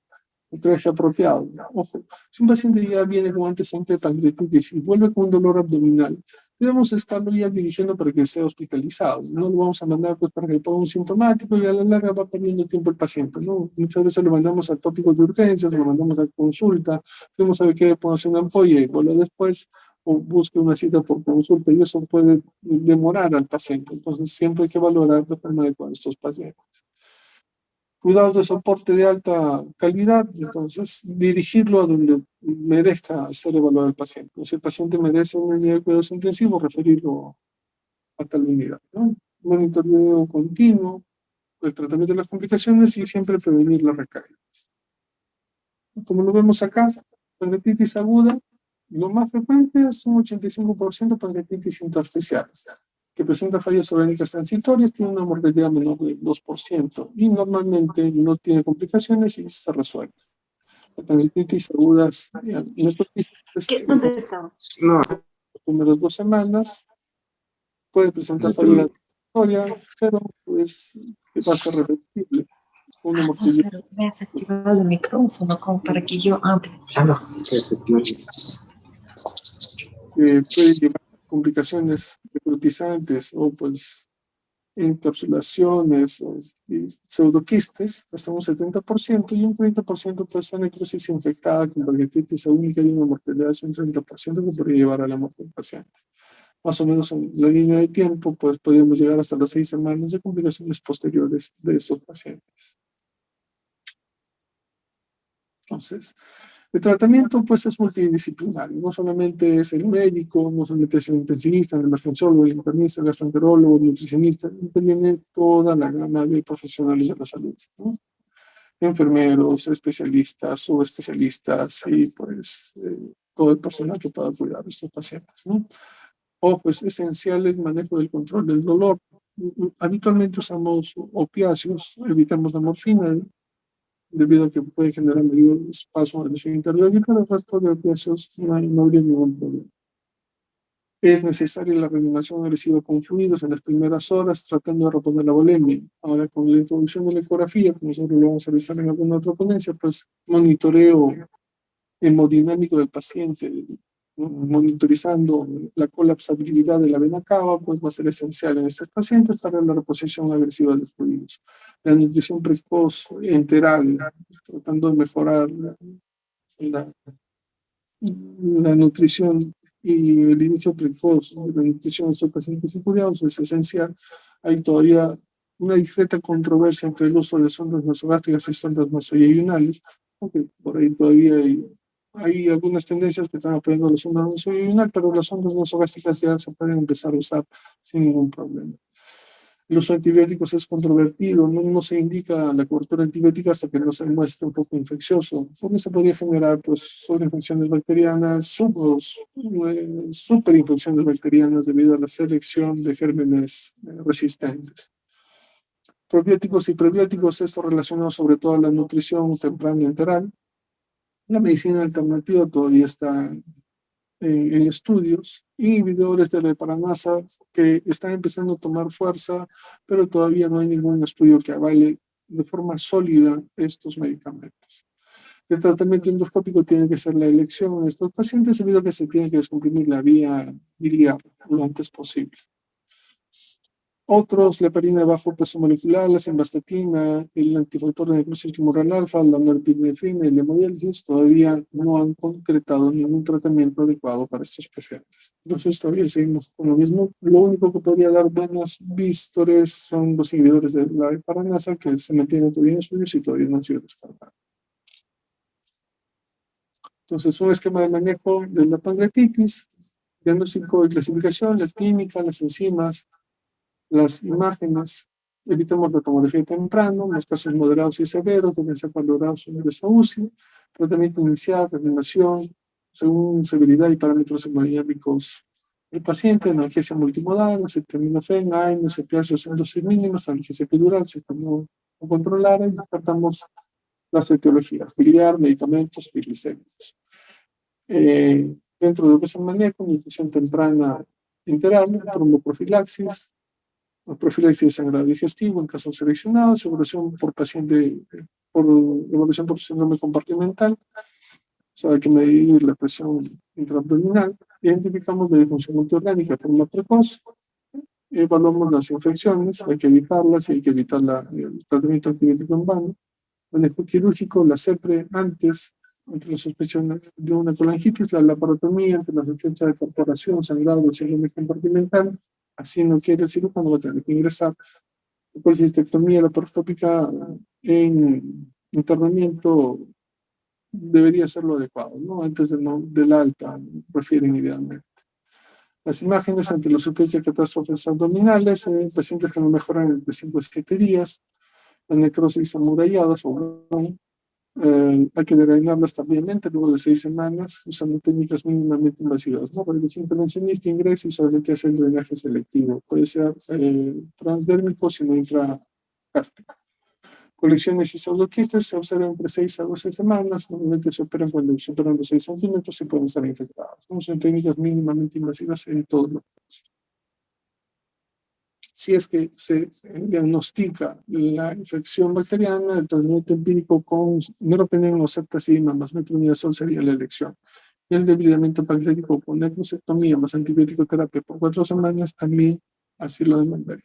El traje apropiado. Ojo, si un paciente ya viene con antecedente de pancreatitis y vuelve con un dolor abdominal, debemos estarlo ya dirigiendo para que sea hospitalizado. No lo vamos a mandar pues para que ponga un sintomático y a la larga va perdiendo tiempo el paciente, ¿no? Muchas veces lo mandamos al tópico de urgencias, lo mandamos a consulta, queremos saber qué, puede hacer una ampolla y vuelve después o busque una cita por consulta y eso puede demorar al paciente. Entonces siempre hay que valorar de forma adecuada a estos pacientes. Cuidados de soporte de alta calidad, entonces dirigirlo a donde merezca ser evaluado el paciente. Si el paciente merece una unidad de cuidados intensivos, referirlo a tal unidad, ¿no? Monitoreo continuo, el tratamiento de las complicaciones y siempre prevenir las recaídas. Como lo vemos acá, pancreatitis aguda, lo más frecuente es un 85% pancreatitis intersticial, que presenta fallas orgánicas transitorias, tiene una mortalidad menor del 2% y normalmente no tiene complicaciones y se resuelve. La pancreatitis agudas, las primeras 2 semanas, puede presentar falla transitorias, pero pues va a ser reversible. Una mortalidad. Pero me has activado el micrófono como para que yo hable. Puede llevar a complicaciones necrotizantes o pues encapsulaciones y pseudoquistes hasta un 70% y un 30% puede ser necrosis infectada con pancreatitis única y una mortalidad de un 30% que podría llevar a la muerte del paciente. Más o menos en la línea de tiempo, pues podríamos llegar hasta las 6 semanas de complicaciones posteriores de estos pacientes. Entonces, el tratamiento pues es multidisciplinario, no solamente es el médico, no solamente es el intensivista, el emergenciólogo, el internista, el gastroenterólogo, el nutricionista, interviene toda la gama de profesionales de la salud, ¿no? Enfermeros, especialistas, subespecialistas y pues todo el personal que pueda cuidar a estos pacientes, ¿no? O pues esencial el manejo del control del dolor. Habitualmente usamos opiáceos, evitamos la morfina, debido a que puede generar mayor espasmo en el interior y para el resto de opiáceos no habría ningún problema. Es necesaria la reanimación agresiva con fluidos en las primeras horas, tratando de reponer la volemia. Ahora, con la introducción de la ecografía, como nosotros lo vamos a revisar en alguna otra ponencia, pues monitoreo hemodinámico del paciente, monitorizando la colapsabilidad de la vena cava, pues va a ser esencial en estos pacientes para la reposición agresiva de fluidos. La nutrición precoz enteral, tratando de mejorar la nutrición y el inicio precoz de la nutrición de estos pacientes injuriados es esencial. Hay todavía una discreta controversia entre el uso de sondas nasogástricas y sondas nasoyeyunales, porque por ahí todavía hay algunas tendencias que están apoyando la sonda nasoyeyunal, pero las sondas nasogástricas ya se pueden empezar a usar sin ningún problema. El uso de antibióticos es controvertido, no se indica la cobertura antibiótica hasta que no se muestre un poco infeccioso, porque se podría generar pues sobreinfecciones bacterianas, superinfecciones bacterianas debido a la selección de gérmenes resistentes. Probióticos y prebióticos, esto relacionado sobre todo a la nutrición temprana y enteral. La medicina alternativa todavía está en estudios, inhibidores de la heparanasa que están empezando a tomar fuerza, pero todavía no hay ningún estudio que avale de forma sólida estos medicamentos. El tratamiento endoscópico tiene que ser la elección de estos pacientes debido a que se tiene que descomprimir la vía biliar lo antes posible. Otros, la heparina de bajo peso molecular, la simvastatina, el antifactor de necrosis tumoral alfa, la norepinefrina y la hemodiálisis todavía no han concretado ningún tratamiento adecuado para estos pacientes. Entonces todavía seguimos con lo mismo. Lo único que podría dar buenas víctores son los inhibidores de la heparanasa que se mantienen todavía en estudios y todavía no han sido descartados. Entonces, un esquema de manejo de la pancreatitis, diagnóstico y clasificación, la clínica, las enzimas, las imágenes, evitamos la tomografía temprano, los casos moderados y severos deben ser valorados en ingreso a UCI, tratamiento inicial, reanimación, según severidad y parámetros hemodinámicos del paciente, analgesia multimodal, acetaminofén, AINES, opiáceos en dosis mínimas, analgesia epidural, si no controlar, y descartamos las etiologías, biliar, medicamentos, triglicéridos. Dentro de lo que es el manejo, nutrición temprana integral, tromboprofilaxis, profilaxis de sangrado digestivo en casos seleccionados, evaluación por paciente, por evaluación por síndrome compartimental, o sea, hay que medir la presión intraabdominal, identificamos la disfunción multiorgánica de forma precoz, evaluamos las infecciones, hay que evitarlas y hay que evitar el tratamiento antibiótico en vano, manejo quirúrgico, la CEPRE antes, entre las sospechas de una colangitis, la laparotomía, ante la sospecha de perforación, sangrado del síndrome compartimental. Así no quiere el cirujano, va a tener que ingresar. La colecistectomía laparoscópica en internamiento debería ser lo adecuado, ¿no? Antes del alta, refieren idealmente. Las imágenes ante la sospecha de catástrofes abdominales, pacientes que no mejoran entre 5 a 7 días, la necrosis amuralladas o hay que drenarlas tardíamente luego de 6 semanas usando técnicas mínimamente invasivas, ¿no? El intervencionista ingresa y solamente hace el drenaje selectivo. Puede ser transdérmico si no intragástrico. Colecciones y pseudoquistes se observan entre 6 a 12 semanas. Normalmente se operan cuando superan los 6 centímetros y pueden estar infectados. Son técnicas mínimamente invasivas en todos los casos. Si es que se diagnostica la infección bacteriana, el tratamiento empírico con meropenem o ceftazidima más metronidazol sería la elección. Y el debilitamiento pancreático con necrosectomía más antibiótico terapia por 4 semanas también así lo demandaría.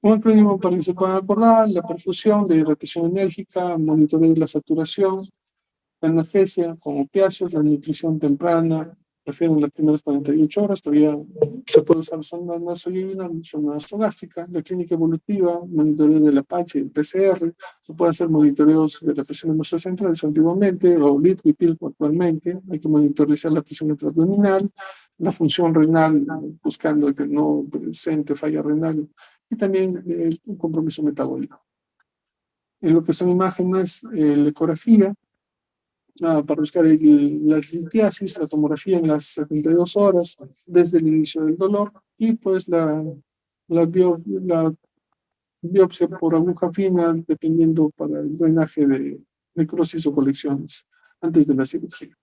Un acrónimo para que se puedan acordar: la perfusión, de hidratación enérgica, monitoreo de la saturación, la analgesia con opiáceos, la nutrición temprana, prefieren las primeras 48 horas, todavía se puede usar sonda nasolinguinal, sonda nasogástrica, la clínica evolutiva, monitoreo del Apache, el PCR, se puede hacer monitoreos de la presión hemostática central antiguamente, o LIT actualmente, hay que monitorizar la presión intraabdominal, la función renal, buscando que no presente falla renal, y también un compromiso metabólico. En lo que son imágenes, la ecografía, para buscar la litiasis, la tomografía en las 72 horas desde el inicio del dolor, y pues la biopsia por aguja fina, dependiendo para el drenaje de necrosis o colecciones antes de la cirugía.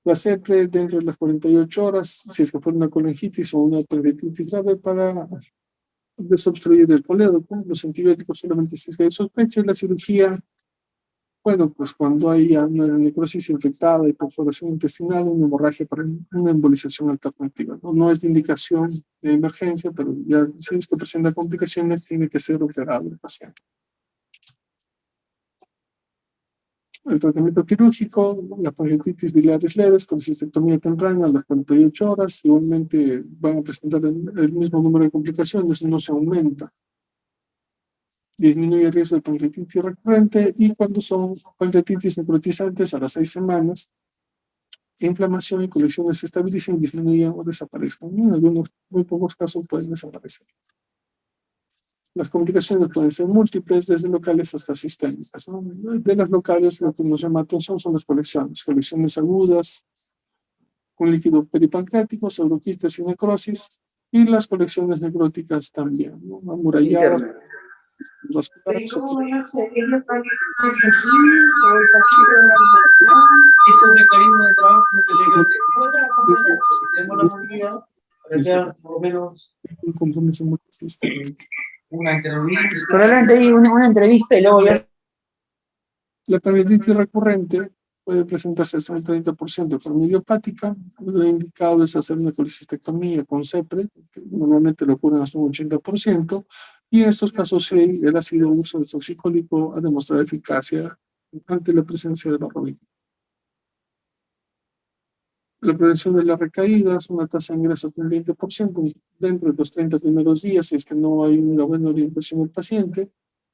La CEPRE dentro de las 48 horas, si es que fuera una colangitis o una pancreatitis grave, para desobstruir el colédoco. Los antibióticos solamente si es que hay sospecha. La cirugía, bueno, pues cuando hay una necrosis infectada y perforación intestinal, una hemorragia para una embolización alternativa. No es de indicación de emergencia, pero ya si es que presenta complicaciones, tiene que ser operado el paciente. El tratamiento quirúrgico, la pancreatitis biliares leves con cistectomía temprana a las 48 horas, igualmente van a presentar el mismo número de complicaciones, no se aumenta. Disminuye el riesgo de pancreatitis recurrente, y cuando son pancreatitis necrotizantes a las 6 semanas, inflamación y colecciones se estabilizan y disminuyen o desaparezcan. En algunos muy pocos casos pueden desaparecer. Las complicaciones pueden ser múltiples, desde locales hasta sistémicas, ¿no? De las locales, lo que nos llama atención son las colecciones agudas, con líquido peripancreático, pseudoquistes y necrosis, y las colecciones necróticas también, ¿no? Amuralladas, vasculares. Es un mecanismo de trabajo que por lo menos un compromiso multisistémico. una entrevista. Probablemente hay una entrevista y luego ya. La pancreatitis recurrente puede presentarse hasta un 30% de forma idiopática. Lo indicado es hacer una colecistectomía con CEPRE, que normalmente lo curan hasta un 80%, y en estos casos sí, el ácido uso de toxicólico ha demostrado eficacia ante la presencia de la rodilla. La prevención de las recaídas, una tasa de ingreso de un 20% dentro de los 30 primeros días, si es que no hay una buena orientación del paciente,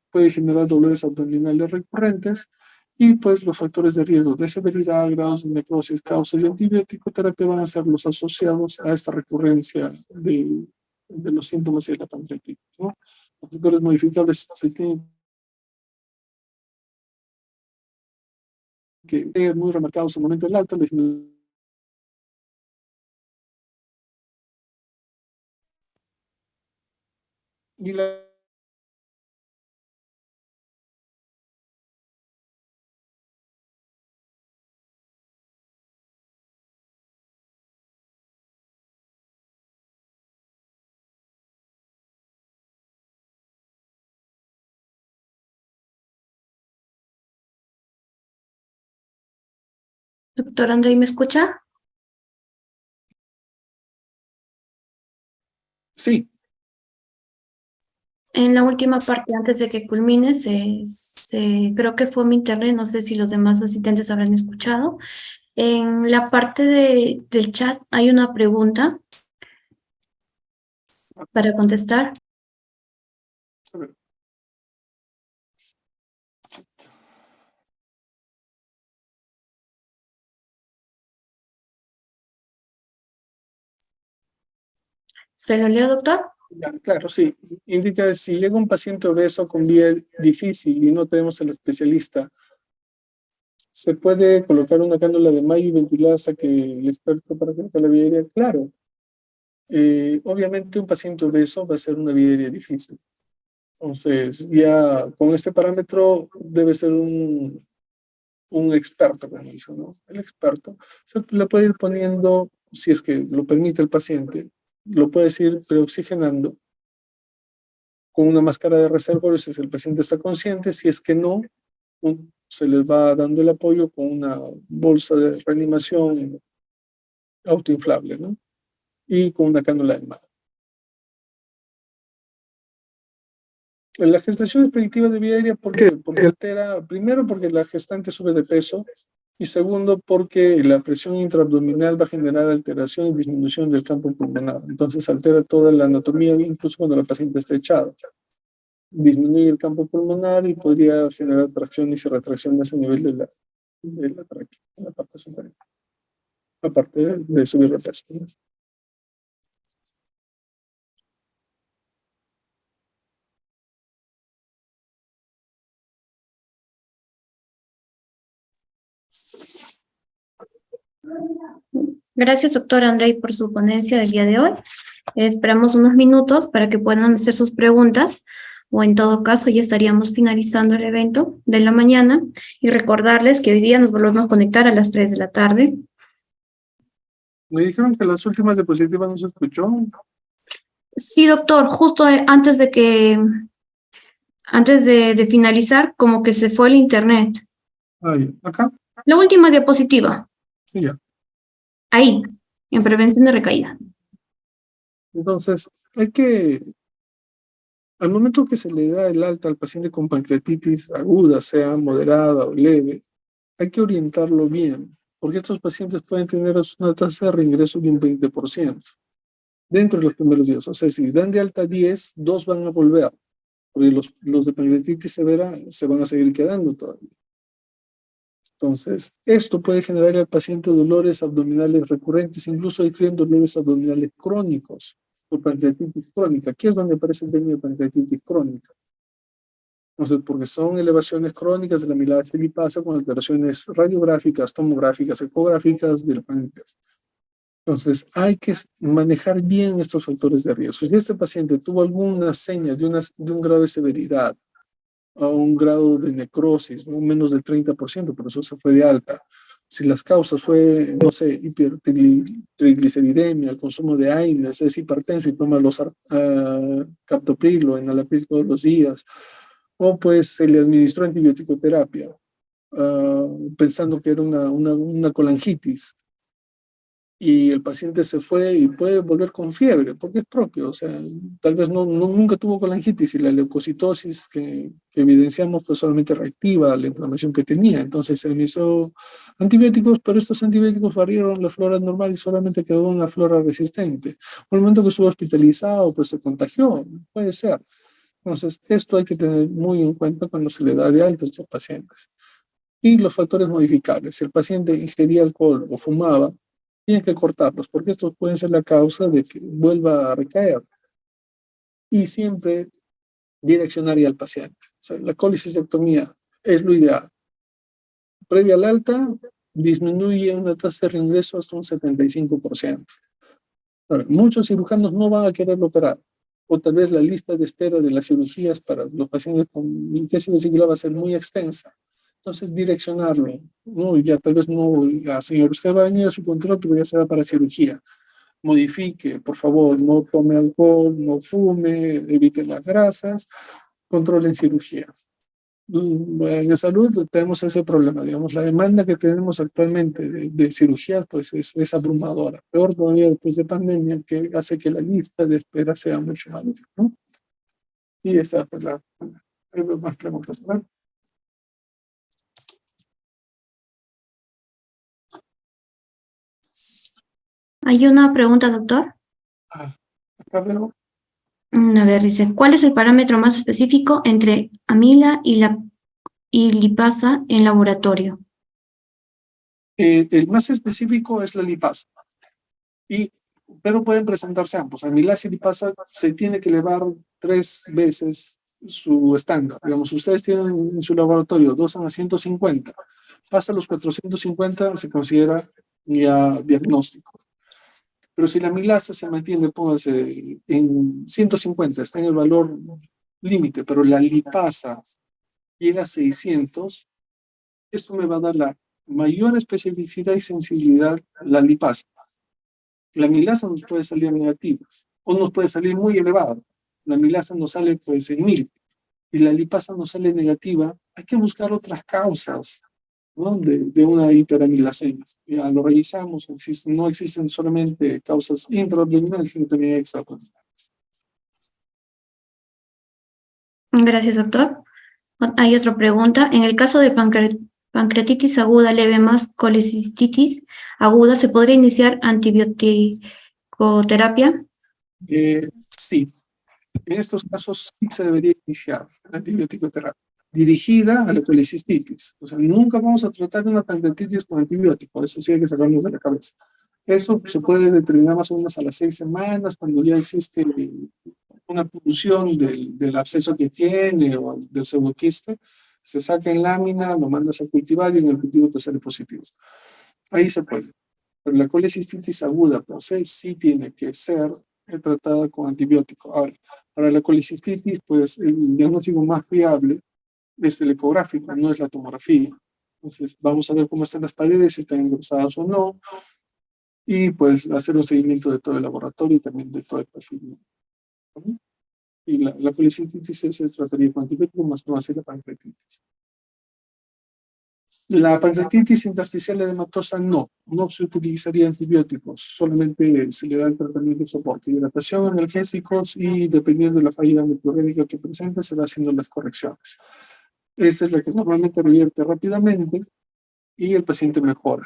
puede generar dolores abdominales recurrentes, y pues los factores de riesgo de severidad, grados de necrosis, causas de antibiótico terapia van a ser los asociados a esta recurrencia de los síntomas de la pancreatitis, ¿no? Los factores modificables se tienen que ser muy remarcados en el momento del alta, y la Doctor Andrei, ¿me escucha? sí, En la última parte, antes de que culmine, creo que fue mi internet, no sé si los demás asistentes habrán escuchado. En la parte del chat hay una pregunta para contestar. a ver, ¿Se lo leo, doctor? ya, claro, sí. Indica si llega un paciente obeso con vía difícil y no tenemos al especialista, ¿se puede colocar una cánula de mayo y ventilar hasta que el experto para colocar la vía aérea? Claro. Obviamente un paciente obeso va a ser una vía aérea difícil. Entonces, ya con este parámetro debe ser un experto, como dice, ¿no? El experto se le puede ir poniendo, si es que lo permite el paciente, lo puede ir preoxigenando con una máscara de reservorio si es el paciente está consciente, si es que no, se les va dando el apoyo con una bolsa de reanimación autoinflable, ¿no? Y con una cánula de mano. La gestación es predictiva de vía aérea, ¿por qué? Porque altera, primero porque la gestante sube de peso, y segundo porque la presión intraabdominal va a generar alteración y disminución del campo pulmonar. Entonces altera toda la anatomía, incluso cuando la paciente está echada. Disminuye el campo pulmonar y podría generar tracciones y retracciones a nivel de la tráquea, en la parte superior, aparte de subir de peso, ¿no? Gracias, doctor Andrei, por su ponencia del día de hoy. Esperamos unos minutos para que puedan hacer sus preguntas, o en todo caso ya estaríamos finalizando el evento de la mañana, y recordarles que hoy día nos volvemos a conectar a las 3 de la tarde. Me dijeron que las últimas diapositivas no se escuchó. Sí, doctor, justo antes de finalizar, como que se fue el internet. Ahí, acá, La última diapositiva, y ya. ahí, en prevención de recaída. Entonces, al momento que se le da el alta al paciente con pancreatitis aguda, sea moderada o leve, hay que orientarlo bien, porque estos pacientes pueden tener una tasa de reingreso de un 20% dentro de los primeros días. O sea, si dan de alta 10, 2 van a volver, porque los de pancreatitis severa se van a seguir quedando todavía. Entonces, esto puede generar al paciente dolores abdominales recurrentes, incluso incluyen dolores abdominales crónicos por pancreatitis crónica. Aquí es donde aparece el término de pancreatitis crónica. Entonces, porque son elevaciones crónicas de la amilasa lipasa con alteraciones radiográficas, tomográficas, ecográficas del páncreas. Entonces, hay que manejar bien estos factores de riesgo. Si este paciente tuvo alguna seña de un grado de severidad, a un grado de necrosis, ¿no? Menos del 30%, por eso se fue de alta. Si las causas fue, no sé, hipertrigliceridemia, el consumo de AINES, es hipertenso y toma los captopril o enalapril todos los días, o pues se le administró antibiótico terapia, pensando que era una colangitis, y el paciente se fue y puede volver con fiebre, porque es propio, o sea, tal vez nunca tuvo colangitis y la leucocitosis que evidenciamos pues solamente reactiva la inflamación que tenía, entonces se le hizo antibióticos, pero estos antibióticos barrieron la flora normal y solamente quedó una flora resistente. Por el momento que estuvo hospitalizado, pues se contagió, puede ser. Entonces, esto hay que tener muy en cuenta cuando se le da de alta a estos pacientes. Y los factores modificables. Si el paciente ingería alcohol o fumaba, tienes que cortarlos, porque estos pueden ser la causa de que vuelva a recaer. Y siempre direccionaría al paciente. O sea, la colecistectomía es lo ideal. Previa al alta, disminuye una tasa de reingreso hasta un 75%. Ahora, muchos cirujanos no van a querer operar, o tal vez la lista de espera de las cirugías para los pacientes con litiasis vesicular va a ser muy extensa. Entonces, direccionarlo, ¿no? Ya tal vez no, ya, señor, usted va a venir a su control, pero ya se va para cirugía. Modifique, por favor, no tome alcohol, no fume, evite las grasas, controle en cirugía. En salud tenemos ese problema, digamos, la demanda que tenemos actualmente de cirugía pues es abrumadora, peor todavía después de pandemia, que hace que la lista de espera sea mucho mayor, ¿no? Y esa pues hay más preguntas, ¿verdad? Hay una pregunta, doctor. Acá veo, A ver, dice, ¿cuál es el parámetro más específico entre amila y lipasa en laboratorio? el más específico es la lipasa, y, pero pueden presentarse ambos. Amilasa y lipasa se tiene que elevar 3 veces su estándar. Digamos, ustedes tienen en su laboratorio 2 a 150, pasa los 450, se considera ya diagnóstico. Pero si la amilasa se mantiene, póngase en 150, está en el valor límite, pero la lipasa llega a 600, esto me va a dar la mayor especificidad y sensibilidad a la lipasa. La amilasa nos puede salir negativa o nos puede salir muy elevada. La amilasa nos sale pues en 1000 y la lipasa nos sale negativa. Hay que buscar otras causas, ¿no? de una hiperamilasemia. Ya lo revisamos, no existen solamente causas intraabdominales, sino también extraabdominales. Gracias, doctor. Hay otra pregunta. En el caso de pancreatitis aguda leve más colecistitis aguda, ¿se podría iniciar antibioticoterapia? Sí, en estos casos sí se debería iniciar la antibiótico terapia dirigida a la colecistitis. O sea, nunca vamos a tratar una pancreatitis con antibiótico, eso sí hay que sacarnos de la cabeza. Eso se puede determinar más o menos a las 6 semanas, cuando ya existe una punción del absceso que tiene o del pseudoquiste, se saca en lámina, lo mandas a cultivar y en el cultivo te sale positivo. Ahí se puede. Pero la colecistitis aguda per se sí tiene que ser tratada con antibiótico. Ahora, para la colecistitis, pues el diagnóstico más fiable es el ecográfico, no es la tomografía. Entonces, vamos a ver cómo están las paredes, si están engrosadas o no, y pues hacer un seguimiento de todo el laboratorio y también de todo el perfil, ¿no? Y la colecistitis se trataría con antibiótico, más no hace la pancreatitis. La pancreatitis intersticial edematosa no se utilizaría antibióticos, solamente se le da el tratamiento de soporte, hidratación, analgésicos y dependiendo de la falla microrrénica que presente se va haciendo las correcciones. Esta es la que normalmente revierte rápidamente y el paciente mejora.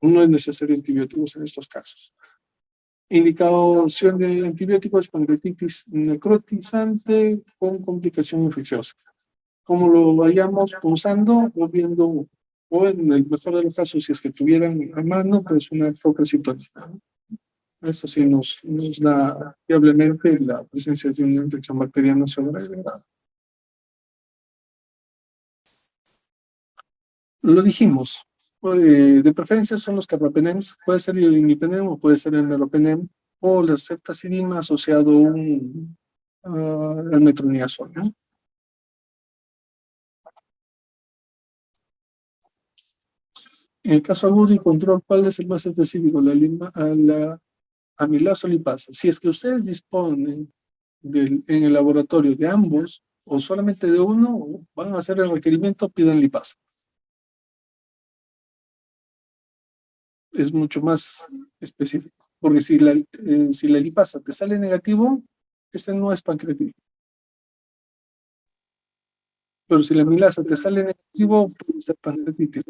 No es necesario antibióticos en estos casos. Indicación de antibióticos, pancreatitis necrotizante con complicación infecciosa. Como lo vayamos usando o viendo, o en el mejor de los casos, si es que tuvieran a mano, pues una procalcitonina. Eso sí nos da fiablemente la presencia de una infección bacteriana sobreagregada. Lo dijimos, de preferencia son los carbapenems, puede ser el imipenem o puede ser el meropenem o la ceftazidima asociado al metronidazol, ¿no? En el caso agudo y control, ¿cuál es el más específico? La amilasa o lipasa. Si es que ustedes disponen en el laboratorio de ambos o solamente de uno, van a hacer el requerimiento, pidan lipasa. es mucho más específico. Porque si la lipasa te sale negativo, este no es pancreatitis. Pero si la milasa te sale negativo, puede ser pancreatitis.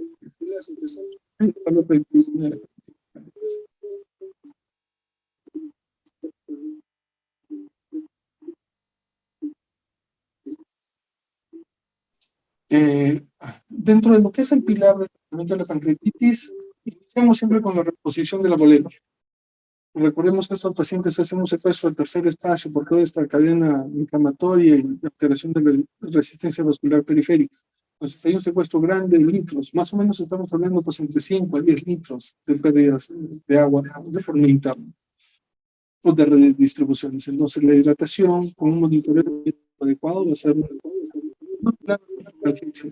Eh, Dentro de lo que es el pilar del tratamiento de la pancreatitis, iniciamos siempre con la reposición de la boleta. Recordemos que estos pacientes hacen un secuestro del tercer espacio por toda esta cadena inflamatoria y alteración de la resistencia vascular periférica. Entonces hay un secuestro grande de litros, más o menos estamos hablando pues entre 5 a 10 litros de pérdidas de agua de forma interna o de redistribuciones. Entonces la hidratación con un monitoreo adecuado va a ser una emergencia.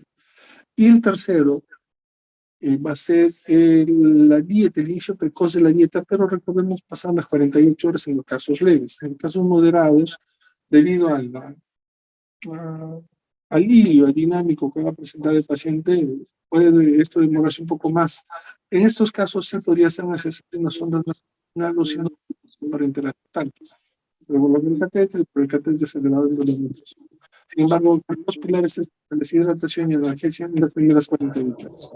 Y el tercero va a ser la dieta, el inicio precoz de la dieta, pero recordemos pasar las 48 horas en los casos leves. En casos moderados, debido al hilio dinámico que va a presentar el paciente, puede esto demorarse un poco más. En estos casos sí podría ser necesaria una sonda nacional o sino para interactuar. Revolver el catéter, pero el catéter se le va dando los metros. Sin embargo, los pilares es la deshidratación y analgesia en las primeras 48 horas.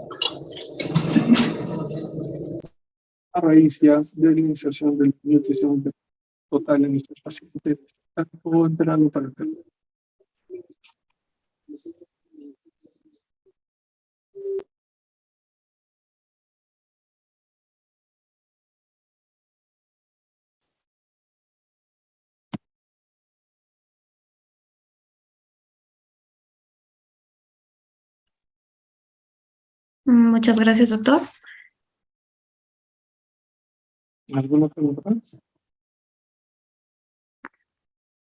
A raíz ya de la iniciación de la nutrición total en nuestros pacientes, puedo enterarlo para entender. Muchas gracias, doctor. ¿Alguna pregunta más?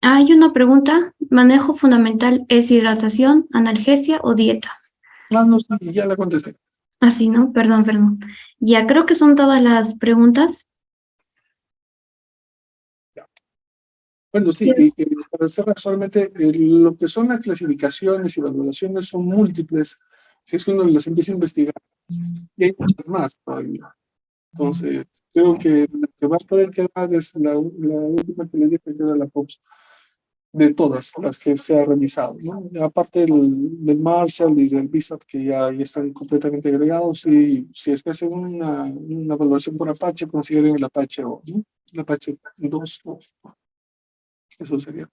Hay una pregunta. ¿Manejo fundamental es hidratación, analgesia o dieta? Ah, no, sí, ya la contesté. Así, ¿no? Perdón, perdón. Ya creo que son todas las preguntas. Bueno, sí, para cerrar solamente lo que son las clasificaciones y valoraciones son múltiples, si es que uno las empieza a investigar, y hay muchas más todavía. Entonces, creo que la que va a poder quedar es la última que le dije, que era la POPS, de todas las que se ha revisado, ¿no? Aparte del Marshall y del BISAP, que ya están completamente agregados, y si es que hacen una evaluación por Apache, consideren el Apache o, ¿no? El Apache 2, eso sería.